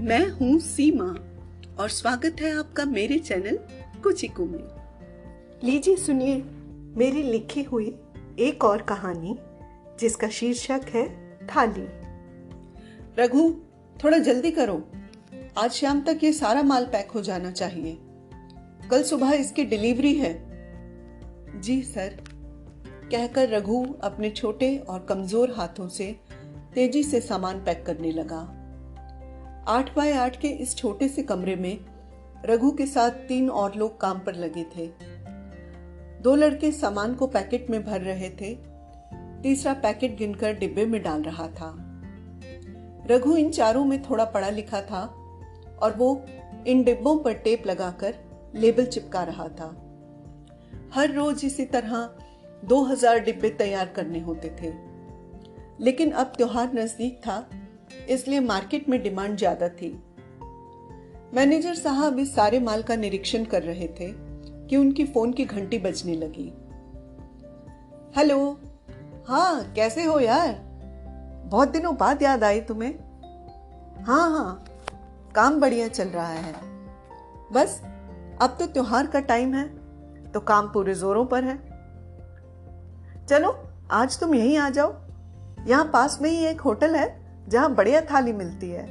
मैं हूँ सीमा और स्वागत है आपका मेरे चैनल कुचिकू में। लीजिए सुनिए मेरी लिखी हुई एक और कहानी जिसका शीर्षक है थाली। रघु, थोड़ा जल्दी करो, आज शाम तक ये सारा माल पैक हो जाना चाहिए। कल सुबह इसकी डिलीवरी है। जी सर, कहकर रघु अपने छोटे और कमजोर हाथों से तेजी से सामान पैक करने लगा। 8 बाय 8 के इस छोटे से कमरे में रघु के साथ 3 और लोग काम पर लगे थे। 2 लड़के सामान को पैकेट में भर रहे थे, तीसरा पैकेट गिनकर डिब्बे में डाल रहा था। रघु इन चारों में थोड़ा पढ़ा लिखा था और वो इन डिब्बों पर टेप लगाकर लेबल चिपका रहा था। हर रोज इसी तरह 2000 डिब्बे तैयार करने होते थे, लेकिन अब त्योहार नजदीक था, इसलिए मार्केट में डिमांड ज्यादा थी। मैनेजर साहब इस सारे माल का निरीक्षण कर रहे थे कि उनकी फोन की घंटी बजने लगी। हेलो, हाँ कैसे हो यार, बहुत दिनों बाद याद आई तुम्हें। हाँ, काम बढ़िया चल रहा है। बस अब तो त्योहार का टाइम है तो काम पूरे जोरों पर है। चलो आज तुम यहीं आ जाओ, यहाँ पास में ही एक होटल है जहां बढ़िया थाली मिलती है।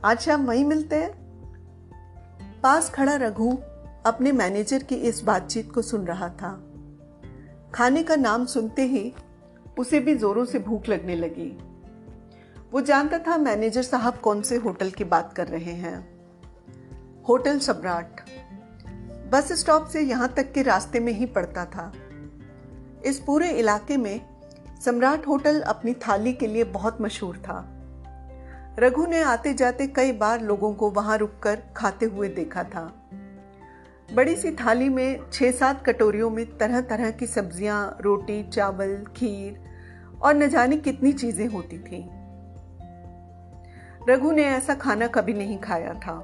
आज शाम वहीं मिलते हैं। पास खड़ा रघु अपने मैनेजर की इस बातचीत को सुन रहा था। खाने का नाम सुनते ही उसे भी जोरों से भूख लगने लगी। वो जानता था मैनेजर साहब कौन से होटल की बात कर रहे हैं। होटल सम्राट बस स्टॉप से यहां तक के रास्ते में ही पड़ता था। इस पूरे इलाके में सम्राट होटल अपनी थाली के लिए बहुत मशहूर था। रघु ने आते जाते कई बार लोगों को वहां रुककर खाते हुए देखा था। बड़ी सी थाली में 6-7 कटोरियों में तरह तरह की सब्जियां, रोटी, चावल, खीर और न जाने कितनी चीजें होती थीं। रघु ने ऐसा खाना कभी नहीं खाया था।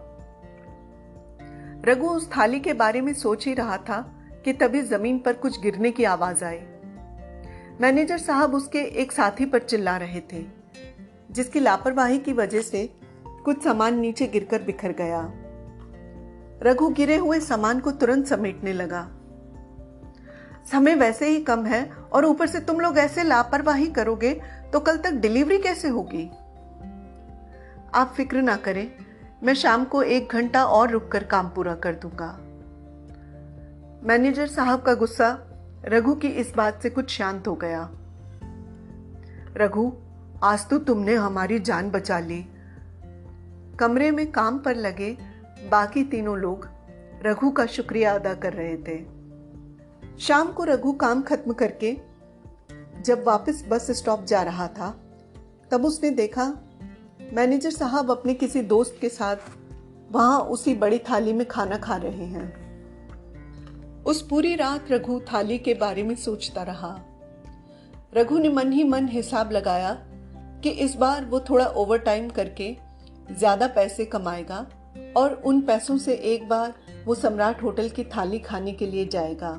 रघु उस थाली के बारे में सोच ही रहा था कि तभी जमीन पर कुछ गिरने की आवाज आई। मैनेजर साहब उसके एक साथी पर चिल्ला रहे थे, जिसकी लापरवाही की वजह से कुछ सामान नीचे गिरकर बिखर गया। रघु गिरे हुए सामान को तुरंत समेटने लगा। समय वैसे ही कम है और ऊपर से तुम लोग ऐसे लापरवाही करोगे तो कल तक डिलीवरी कैसे होगी? आप फिक्र ना करें, मैं शाम को 1 घंटा और रुककर काम पूरा कर दूंगा। मैनेजर साहब का गुस्सा रघु की इस बात से कुछ शांत हो गया। रघु, आज तो तुमने हमारी जान बचा ली। कमरे में काम पर लगे बाकी तीनों लोग रघु का शुक्रिया अदा कर रहे थे। शाम को रघु काम खत्म करके जब वापस बस स्टॉप जा रहा था, तब उसने देखा मैनेजर साहब अपने किसी दोस्त के साथ वहां उसी बड़ी थाली में खाना खा रहे हैं। उस पूरी रात रघु थाली के बारे में सोचता रहा। रघु ने मन ही मन हिसाब लगाया कि इस बार वो थोड़ा ओवर टाइम करके ज्यादा पैसे कमाएगा और उन पैसों से एक बार वो सम्राट होटल की थाली खाने के लिए जाएगा।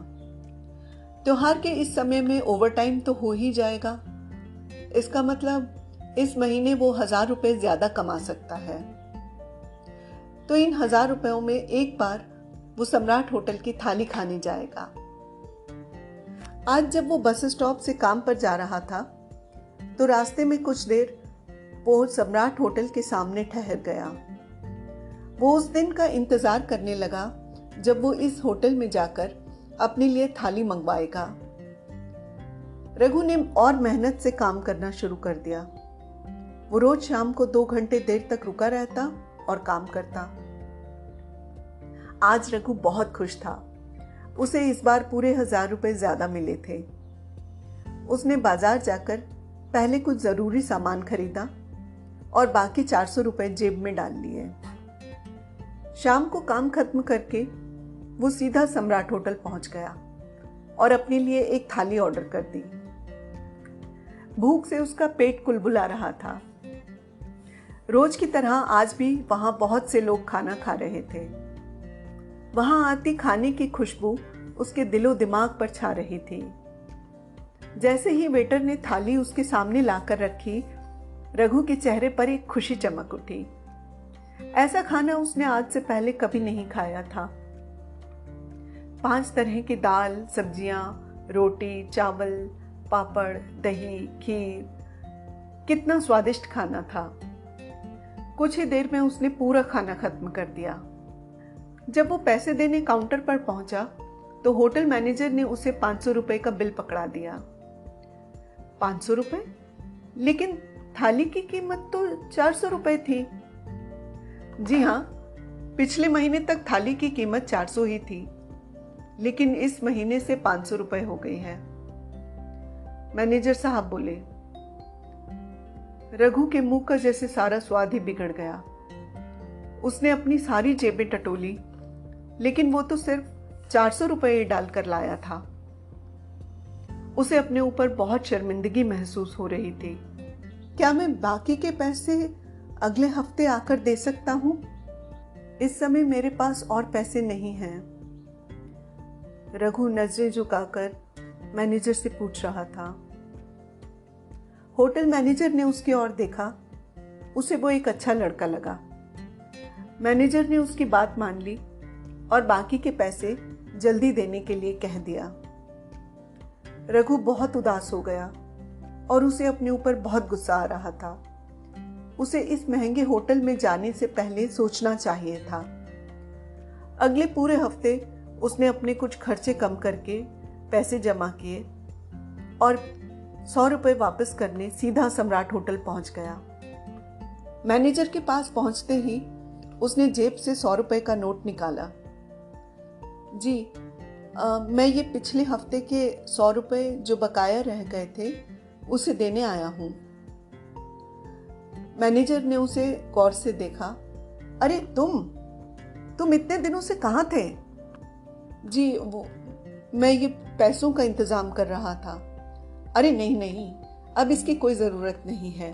त्योहार के इस समय में ओवर टाइम तो हो ही जाएगा। इसका मतलब इस महीने वो 1000 रुपए ज्यादा कमा सकता है। तो इन 1000 रुपयों में एक बार वो सम्राट होटल की थाली खाने जाएगा। आज जब वो बस स्टॉप से काम पर जा रहा था तो रास्ते में कुछ देर वो सम्राट होटल के सामने ठहर गया। वो उस दिन का इंतजार करने लगा जब वो इस होटल में जाकर अपने लिए थाली मंगवाएगा। रघु ने और मेहनत से काम करना शुरू कर दिया। वो रोज शाम को 2 घंटे देर तक रुका रहता और काम करता। आज रघु बहुत खुश था। उसे इस बार पूरे 1000 रुपए ज्यादा मिले थे। उसने बाजार जाकर पहले कुछ जरूरी सामान खरीदा और बाकी 400 रुपए जेब में डाल लिए। शाम को काम खत्म करके वो सीधा सम्राट होटल पहुंच गया और अपने लिए एक थाली ऑर्डर कर दी। भूख से उसका पेट कुलबुला रहा था। रोज की तरह आज भी वहां बहुत से लोग खाना खा रहे थे। वहां आती खाने की खुशबू उसके दिलो दिमाग पर छा रही थी। जैसे ही वेटर ने थाली उसके सामने लाकर रखी, रघु के चेहरे पर एक खुशी चमक उठी। ऐसा खाना उसने आज से पहले कभी नहीं खाया था। 5 तरह की दाल, सब्जियां, रोटी, चावल, पापड़, दही, खीर, कितना स्वादिष्ट खाना था। कुछ ही देर में उसने पूरा खाना खत्म कर दिया। जब वो पैसे देने काउंटर पर पहुंचा तो होटल मैनेजर ने उसे 500 रुपए का बिल पकड़ा दिया। 500 रुपए? लेकिन थाली की कीमत तो 400 रुपए थी। जी हाँ, पिछले महीने तक थाली की कीमत 400 ही थी, लेकिन इस महीने से 500 रुपए हो गई है। मैनेजर साहब बोले। रघु के मुंह का जैसे सारा स्वाद ही बिगड़ गया। उसने अपनी सारी जेबें टटोली, लेकिन वो तो सिर्फ 400 रुपए डालकर लाया था। उसे अपने ऊपर बहुत शर्मिंदगी महसूस हो रही थी। क्या मैं बाकी के पैसे अगले हफ्ते आकर दे सकता हूं? इस समय मेरे पास और पैसे नहीं हैं। रघु नजरें झुकाकर मैनेजर से पूछ रहा था। होटल मैनेजर ने उसकी ओर देखा। उसे वो एक अच्छा लड़का लगा। मैनेजर ने उसकी बात मान ली और बाकी के पैसे जल्दी देने के लिए कह दिया। रघु बहुत उदास हो गया और उसे अपने ऊपर बहुत गुस्सा आ रहा था। उसे इस महंगे होटल में जाने से पहले सोचना चाहिए था। अगले पूरे हफ्ते उसने अपने कुछ खर्चे कम करके पैसे जमा किए और 100 रुपए वापस करने सीधा सम्राट होटल पहुंच गया। मैनेजर के पास पहुंचते ही उसने जेब से 100 रुपए का नोट निकाला। जी, मैं ये पिछले हफ्ते के 100 रुपए जो बकाया रह गए थे उसे देने आया हूँ। मैनेजर ने उसे गौर से देखा। अरे तुम इतने दिनों से कहाँ थे? जी, मैं ये पैसों का इंतजाम कर रहा था। अरे नहीं, अब इसकी कोई जरूरत नहीं है,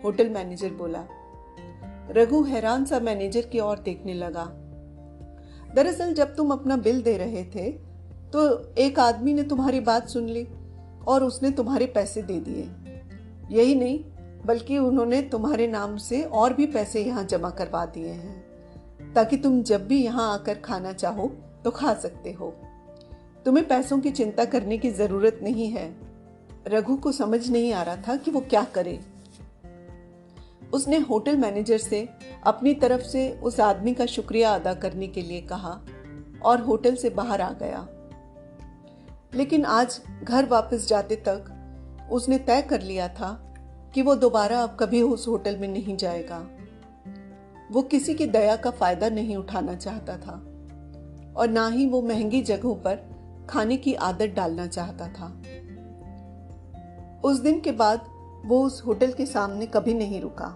होटल मैनेजर बोला। रघु हैरान सा मैनेजर की ओर देखने लगा। दरअसल जब तुम अपना बिल दे रहे थे तो एक आदमी ने तुम्हारी बात सुन ली और उसने तुम्हारे पैसे दे दिए। यही नहीं, बल्कि उन्होंने तुम्हारे नाम से और भी पैसे यहाँ जमा करवा दिए हैं, ताकि तुम जब भी यहाँ आकर खाना चाहो तो खा सकते हो। तुम्हें पैसों की चिंता करने की जरूरत नहीं है। रघु को समझ नहीं आ रहा था कि वो क्या करे। उसने होटल मैनेजर से अपनी तरफ से उस आदमी का शुक्रिया अदा करने के लिए कहा और होटल से बाहर आ गया। लेकिन आज घर वापस जाते तक उसने तय कर लिया था कि वो दोबारा अब कभी उस होटल में नहीं जाएगा। वो किसी की दया का फायदा नहीं उठाना चाहता था और ना ही वो महंगी जगहों पर खाने की आदत डालना चाहता था। उस दिन के बाद वो उस होटल के सामने कभी नहीं रुका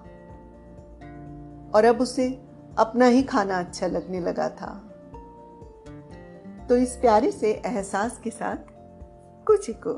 और अब उसे अपना ही खाना अच्छा लगने लगा था। तो इस प्यारे से एहसास के साथ कुचिको।